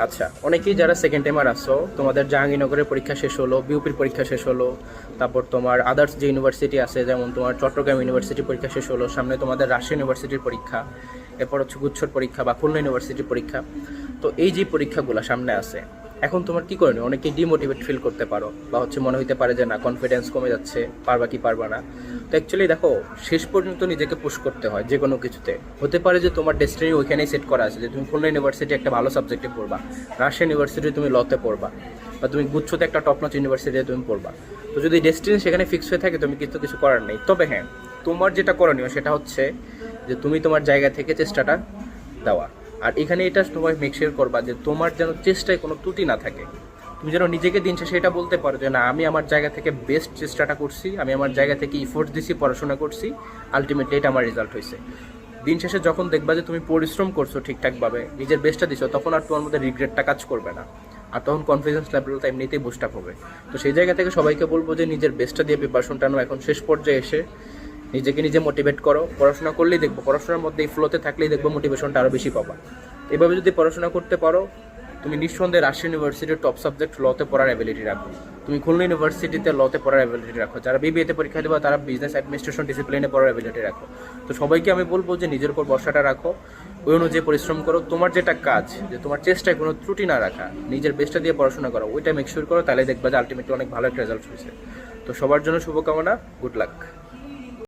আচ্ছা, অনেকেই যারা সেকেন্ড টাইমার আসছো, তোমাদের জাহাঙ্গীরনগরের পরীক্ষা শেষ হলো, বিউপির পরীক্ষা শেষ হলো, তারপর তোমার আদার্স যে ইউনিভার্সিটি আছে যেমন তোমার চট্টগ্রাম ইউনিভার্সিটি পরীক্ষা শেষ হলো, সামনে তোমাদের রাজশাহী ইউনিভার্সিটির পরীক্ষা, এরপর হচ্ছে গুচ্ছর পরীক্ষা বা খুলনা ইউনিভার্সিটির পরীক্ষা। তো এই যে পরীক্ষাগুলো সামনে আছে, এখন তোমার কি করণীয়? অনেকেই ডিমোটিভেট ফিল করতে পারো বা হচ্ছে মনে হইতে পারে যে না, কনফিডেন্স কমে যাচ্ছে, পারবা কি পারবা না। তো অ্যাকচুয়ালি দেখো, শেষ পর্যন্ত নিজেকে পুশ করতে হয় যে কোনো কিছুতে। হতে পারে যে তোমার ডেস্টিনি ওইখানেই সেট করা আছে যে তুমি খুলনা ইউনিভার্সিটি একটা ভালো সাবজেক্টে পড়বা, রাজশাহী ইউনিভার্সিটি তুমি লতে পড়বা, বা তুমি গুচ্ছতে একটা টপ নচ ইউনিভার্সিটিতে তুমি পড়বা। তো যদি ডেস্টিনি সেখানে ফিক্স হয়ে থাকে, তুমি কিন্তু কিছু করার নেই। তবে হ্যাঁ, তোমার যেটা করণীয় সেটা হচ্ছে যে তুমি তোমার জায়গা থেকে চেষ্টাটা দেওয়া। আর এখানে এটা তোমার মেক শিওর করবা যে তোমার যেন চেষ্টায় কোনো ত্রুটি না থাকে। তুমি যেন নিজেকে দিন শেষে এটা বলতে পারো যে না, আমি আমার জায়গা থেকে বেস্ট চেষ্টাটা করছি, আমি আমার জায়গা থেকে ইফোর্ট দিছি, পড়াশোনা করছি, আলটিমেটলি এটা আমার রেজাল্ট হয়েছে। দিন শেষে যখন দেখবা যে তুমি পরিশ্রম করছো ঠিকঠাকভাবে, নিজের বেস্টটা দিছো, তখন আর তোমার মধ্যে রিগ্রেটটা কাজ করবে না। আর তখন কনফিডেন্স লেভেলটা এমনিতেই বুস্ট আপ হবে। তো সেই জায়গা থেকে সবাইকে বলবো যে নিজের বেস্টটা দিয়ে প্রিপারেশনটা নাও। এখন শেষ পর্যায়ে এসে নিজেকে নিজে মোটিভেট করো। পড়াশোনা করলেই দেখবো, পড়াশোনার মধ্যে এই ফ্লোতে থাকলেই দেখবো মোটিভেশনটা আরও বেশি পাবা। এভাবে যদি পড়াশোনা করতে পারো, তুমি নিঃসন্দেহে রাজশাহী ইউনিভার্সিটির টপ সাবজেক্ট লতে পড়ার অ্যাবিলিটি রাখো। তুমি খুলনা ইউনিভার্সিটিতে লতে পড়ার অ্যাবিলিটি রাখো। যারা বিবিএতে পরীক্ষা দেবে তারা বিজনেস অ্যাডমিনিস্ট্রেশন ডিসিপ্লিনে পড়ার অ্যাবিলিটি রাখো। তো সবাইকে আমি বলবো যে নিজের উপর ভরসাটা রাখো, ওই অনুযায়ী পরিশ্রম করো। তোমার যেটা কাজ, যে তোমার চেষ্টায় কোনো ত্রুটি না রাখা, নিজের বেস্টটা দিয়ে পড়াশোনা করো, ওইটা মেক শিওর করো, তাহলে দেখবা যে আলটিমেটলি অনেক ভালো একটা রেজাল্ট হয়েছে। তো সবার জন্য শুভকামনা, গুড লাক।